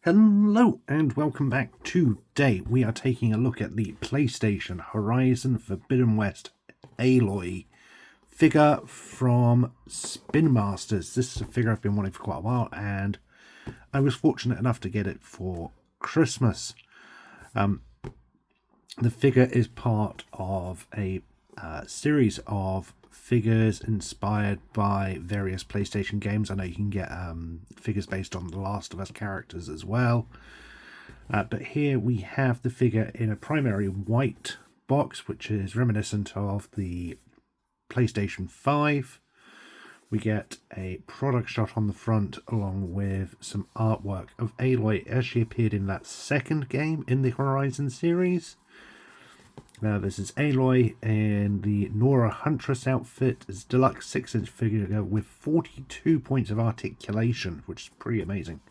Hello and welcome back. Today we are taking a look at the PlayStation Horizon Forbidden West Aloy figure from Spin Masters. This is a figure I've been wanting for quite a while and I was fortunate enough to get it for Christmas. The figure is part of a series of figures inspired by various PlayStation games. I know you can get figures based on The Last of Us characters as well. But here we have the figure in a primary white box, which is reminiscent of the PlayStation 5. We get a product shot on the front along with some artwork of Aloy as she appeared in that second game in the Horizon series. Now this is Aloy in the Nora Huntress outfit. It's a deluxe 6-inch figure with 42 points of articulation, which is pretty amazing.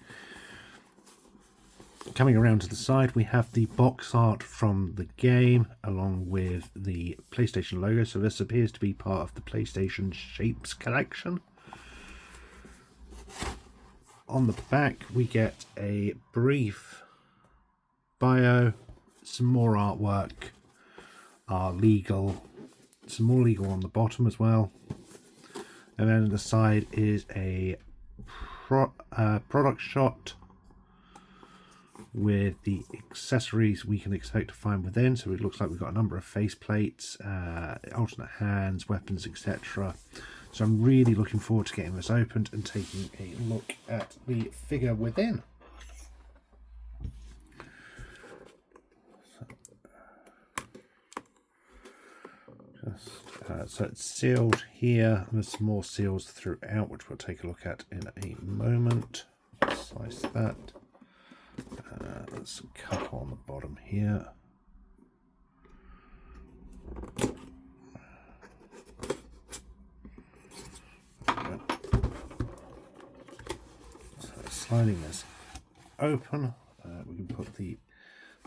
Coming around to the side, we have the box art from the game along with the PlayStation logo. So this appears to be part of the PlayStation Shapes collection. On the back, we get a brief bio, some more artwork. Some more legal on the bottom as well, and then on the side is a product shot with the accessories we can expect to find within. So it looks like we've got a number of face plates, alternate hands, weapons, etc. So I'm really looking forward to getting this opened and taking a look at the figure within. So it's sealed here, and there's some more seals throughout, which we'll take a look at in a moment. Slice that. There's some couple on the bottom here. So sliding this open, we can put the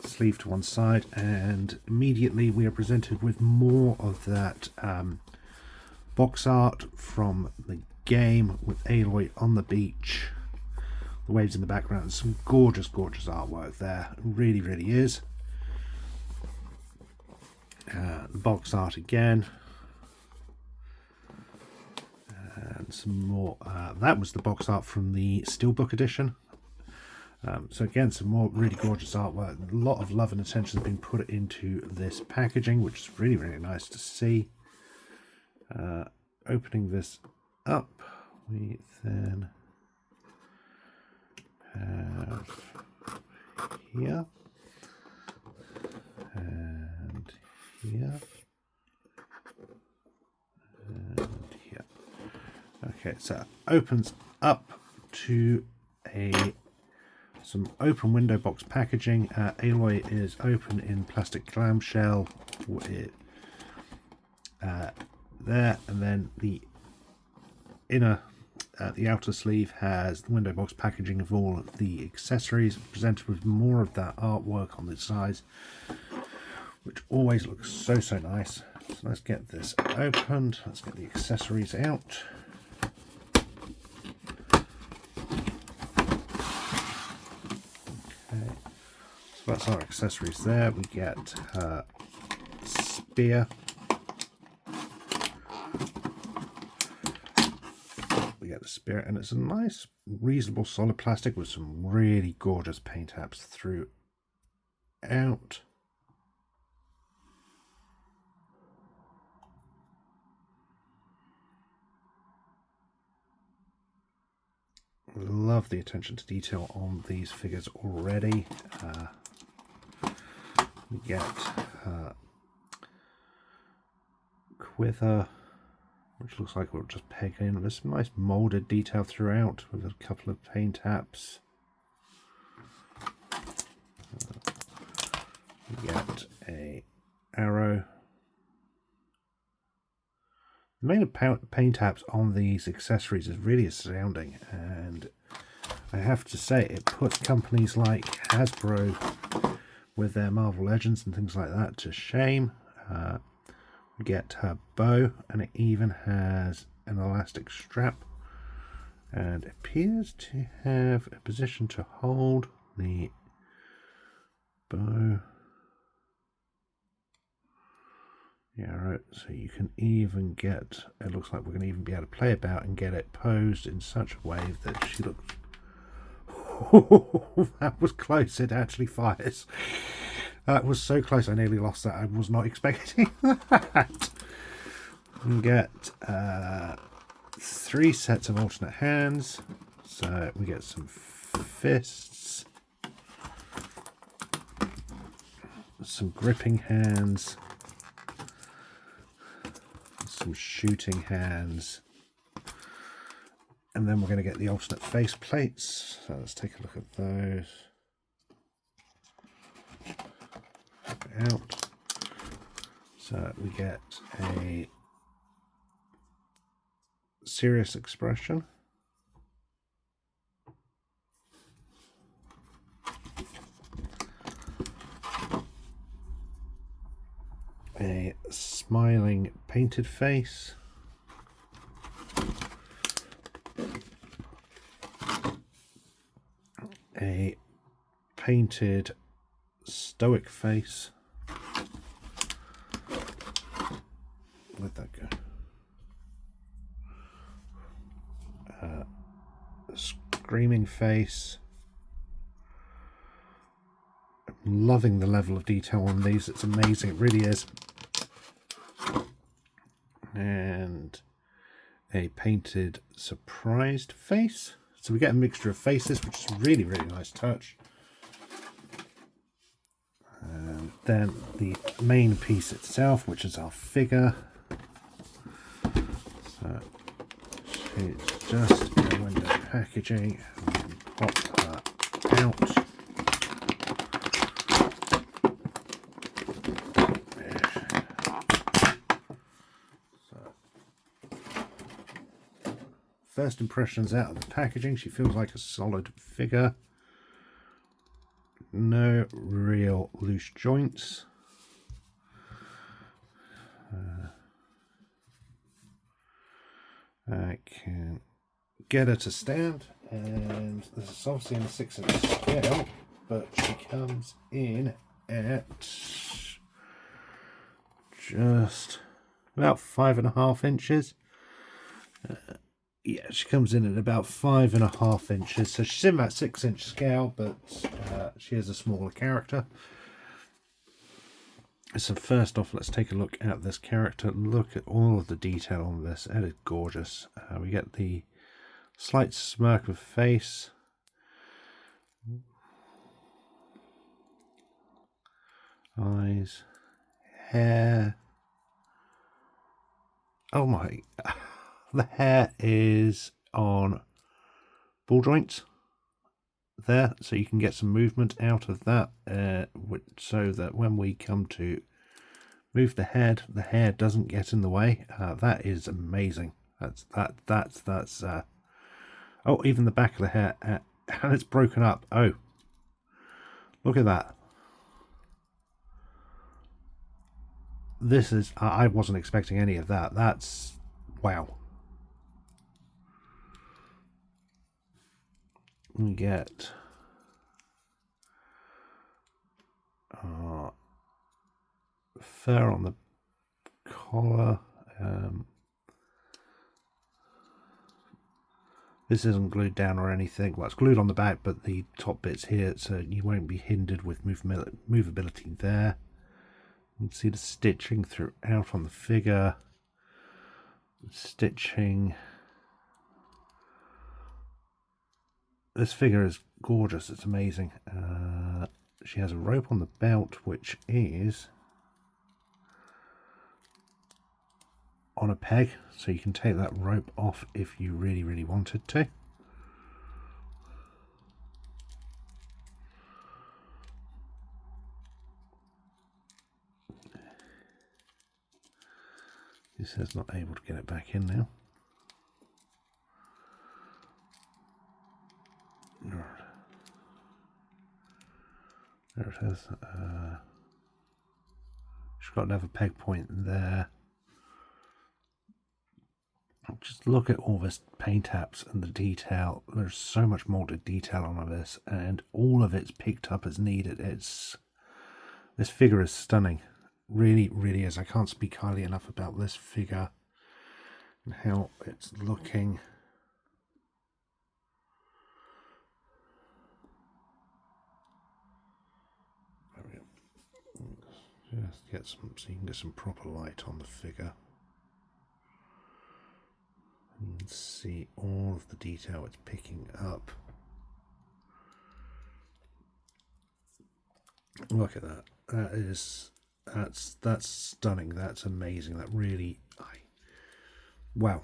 sleeve to one side, and immediately we are presented with more of that box art from the game with Aloy on the beach, the waves in the background. Some gorgeous artwork there. It really is. The box art again, and some more. That was the box art from the Steelbook edition. So again, some more really gorgeous artwork. A lot of love and attention has been put into this packaging, which is really nice to see. Opening this up, we then have here and here and here. Okay, so it opens up to some open window box packaging. Aloy is open in plastic clamshell with there, and then the outer sleeve has the window box packaging of all of the accessories, presented with more of that artwork on the sides, which always looks so nice. So let's get this opened. Let's get the accessories out. So that's our accessories there. We get her spear. We get the spear, and it's a nice, reasonable solid plastic with some really gorgeous paint apps throughout. Love the attention to detail on these figures already. We get quiver, which looks like we'll just peg in. There's some nice molded detail throughout with a couple of paint apps. We get a arrow. The main paint apps on these accessories is really astounding, and I have to say it puts companies like Hasbro with their Marvel Legends and things like that to shame. We get her bow, and it even has an elastic strap, and appears to have a position to hold the bow. Yeah, right. So you can even get, it looks like we're going to even be able to play about and get it posed in such a way that she looks, that was close. It actually fires. That was so close, I nearly lost that. I was not expecting that. We get 3 sets of alternate hands. So we get some fists, some gripping hands, some shooting hands, and then we're going to get the alternate face plates. So let's take a look at those. Out. So we get a serious expression, a smiling painted face, a painted stoic face. Where'd that go? A screaming face. I'm loving the level of detail on these. It's amazing. It really is. And a painted surprised face. So we get a mixture of faces, which is a really, really nice touch. And then the main piece itself, which is our figure. So it's just in the window packaging. We can pop that out. First impressions out of the packaging, she feels like a solid figure. No real loose joints. I can get her to stand, and this is obviously in a 6-inch scale, but she comes in at just about 5.5 inches. Yeah, she comes in at about 5.5 inches, so she's in that 6-inch scale, but she is a smaller character. So first off, let's take a look at this character. Look at all of the detail on this. It is gorgeous. We get the slight smirk of face. Eyes. Hair. Oh my... The hair is on ball joints there, so you can get some movement out of that, so that when we come to move the hair doesn't get in the way. That is amazing. That's oh, even the back of the hair, and it's broken up. Oh, look at that. This is, I wasn't expecting any of that. That's, wow. We get fur on the collar. This isn't glued down or anything. Well, it's glued on the back, but the top bit's here, so you won't be hindered with movability there. You can see the stitching throughout on the figure. Stitching. This figure is gorgeous. It's amazing. She has a rope on the belt, which is on a peg, so you can take that rope off if you really, really wanted to. He says not able to get it back in now. There it is. She's got another peg point there. Just look at all this paint apps and the detail. There's so much more to detail on this, and all of it's picked up as needed. This figure is stunning. Really, really is. I can't speak highly enough about this figure and how it's looking. There we go. Just get some, so you can get some proper light on the figure. You can see all of the detail it's picking up. Look at that. That's stunning. That's amazing. That really, wow.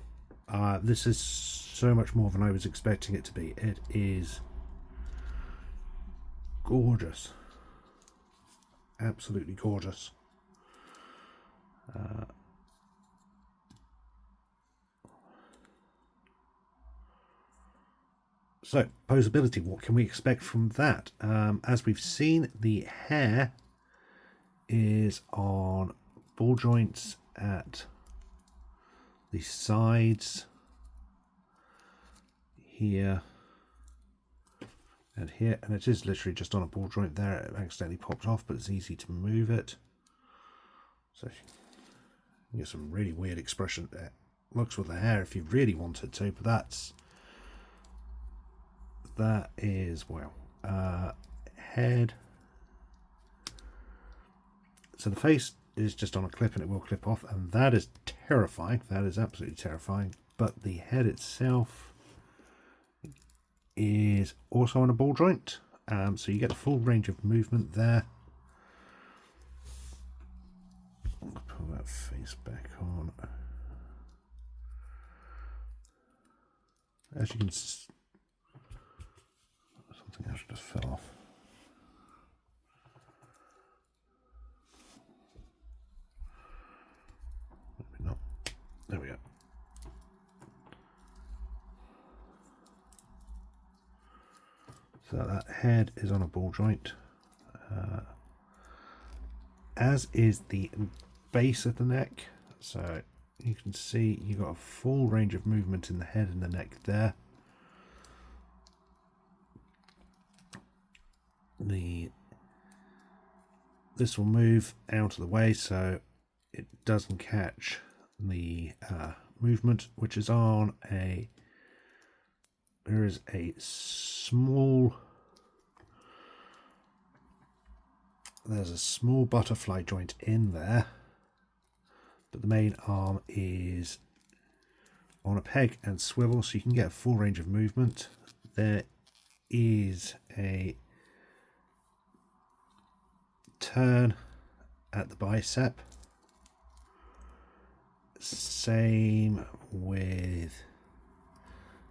This is so much more than I was expecting it to be. It is gorgeous. Absolutely gorgeous. So, posability, what can we expect from that? As we've seen, the hair is on ball joints at the sides, here and here, and it is literally just on a ball joint there. It accidentally popped off, but it's easy to move it. So you get some really weird expression there. Looks with the hair if you really wanted to, but that is, well, head. So the face is just on a clip and it will clip off, and that is terrifying. That is absolutely terrifying. But the head itself is also on a ball joint, so you get the full range of movement there. Pull that face back on. As you can see, something else just fell off. Maybe not. There we go. So that head is on a ball joint, as is the base of the neck. So you can see you've got a full range of movement in the head and the neck there. This will move out of the way so it doesn't catch the movement, which is on a, there is a small, there's a small butterfly joint in there, but the main arm is on a peg and swivel, so you can get a full range of movement. There is a turn at the bicep, same with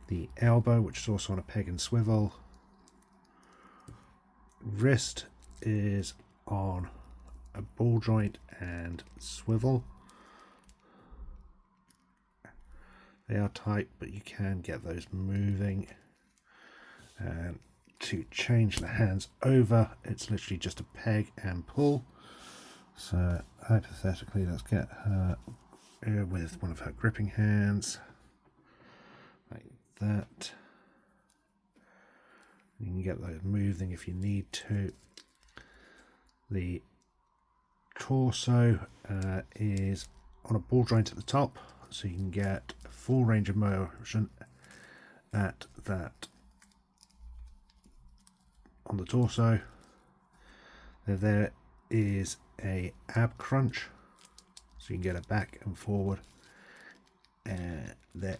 the elbow, which is also on a peg and swivel. Wrist is on a ball joint and swivel. They are tight, but you can get those moving. And to change the hands over, it's literally just a peg and pull. So hypothetically, let's get her with one of her gripping hands like that. You can get those moving if you need to. The torso is on a ball joint at the top, so you can get a full range of motion at that on the torso. There is a ab crunch, so you can get it back and forward. There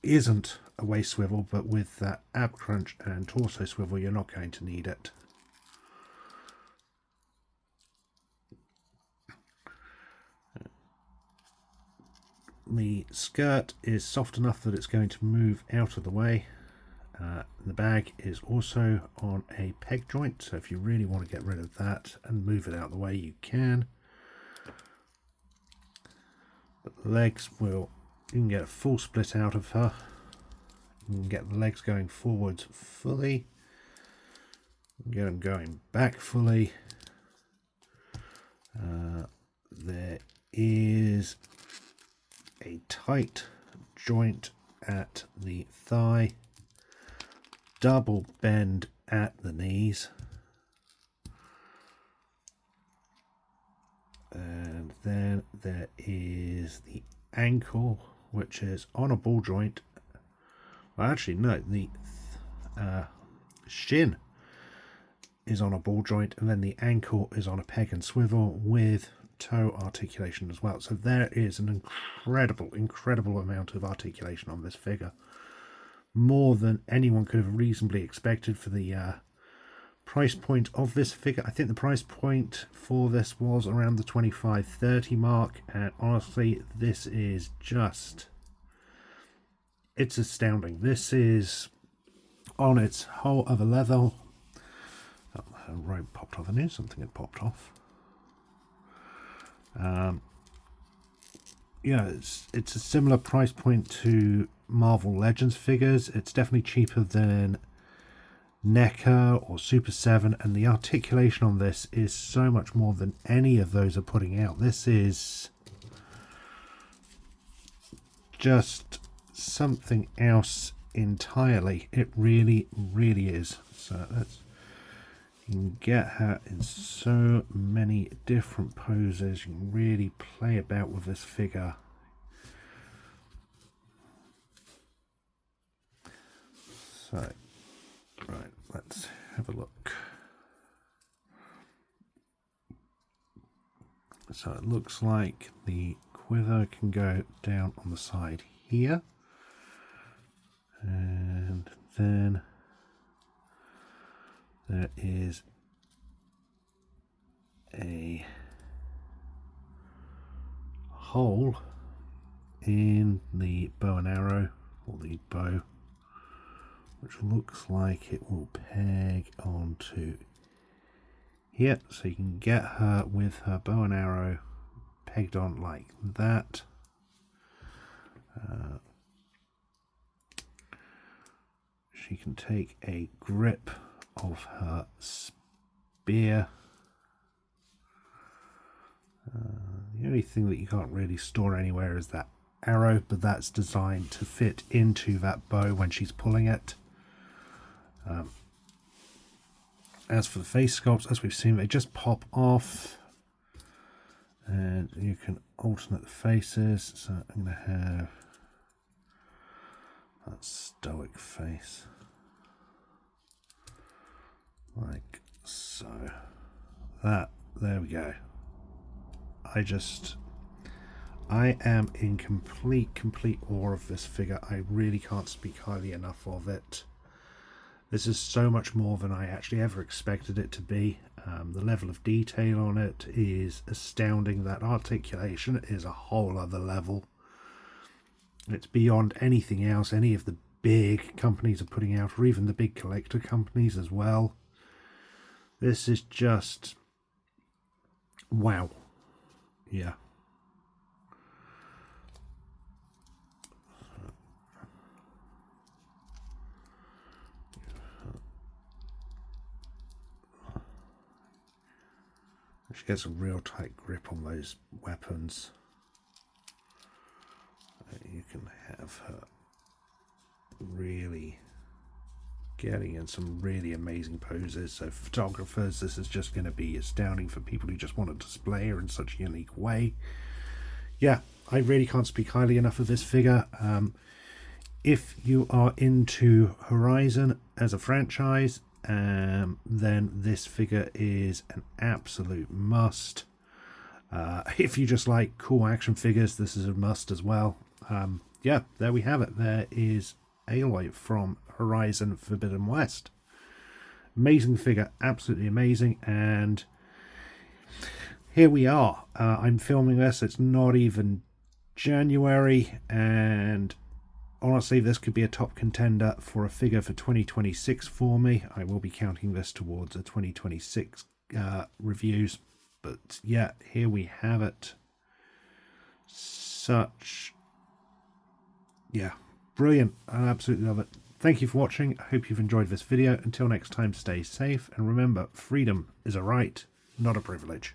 isn't a waist swivel, but with that ab crunch and torso swivel, you're not going to need it. The skirt is soft enough that it's going to move out of the way. The bag is also on a peg joint, so if you really want to get rid of that and move it out of the way, you can. But the legs will, you can get a full split out of her. You can get the legs going forwards fully. You can get them going back fully. There is a tight joint at the thigh, double bend at the knees, and then there is the ankle, which is on a ball joint. Well, actually no, the shin is on a ball joint, and then the ankle is on a peg and swivel with toe articulation as well. So there is an incredible amount of articulation on this figure, more than anyone could have reasonably expected for the price point of this figure. I think the price point for this was around the 25-30 mark, and honestly this is just, it's astounding. This is on its whole other level. Oh, a rope popped off. I knew something had popped off. Yeah, it's a similar price point to Marvel Legends figures. It's definitely cheaper than NECA or Super 7, and the articulation on this is so much more than any of those are putting out. This is just something else entirely. It really is. So let's, you can get her in so many different poses. You can really play about with this figure. So, right, let's have a look. So it looks like the quiver can go down on the side here. And then there is a hole in the bow and arrow, or the bow, which looks like it will peg onto here. So you can get her with her bow and arrow pegged on like that. She can take a grip of her spear. The only thing that you can't really store anywhere is that arrow, but that's designed to fit into that bow when she's pulling it. As for the face sculpts, as we've seen, they just pop off, and you can alternate the faces. So I'm going to have that stoic face, like so. That, there we go. I am in complete awe of this figure. I really can't speak highly enough of it. This is so much more than I actually ever expected it to be. The level of detail on it is astounding. That articulation is a whole other level. It's beyond anything else any of the big companies are putting out, or even the big collector companies as well. This is just wow. Yeah. She gets a real tight grip on those weapons. You can have her really getting in some really amazing poses. So for photographers, this is just going to be astounding. For people who just want to display her in such a unique way. Yeah, I really can't speak highly enough of this figure. If you are into Horizon as a franchise, then this figure is an absolute must. If you just like cool action figures, this is a must as well. Yeah, there we have it. There is Aloy from Horizon Forbidden West. Amazing figure, absolutely amazing. And here we are. I'm filming this, it's not even January, and honestly, this could be a top contender for a figure for 2026 for me. I will be counting this towards a 2026 reviews. But yeah, here we have it. Yeah, brilliant. I absolutely love it. Thank you for watching. I hope you've enjoyed this video. Until next time, stay safe. And remember, freedom is a right, not a privilege.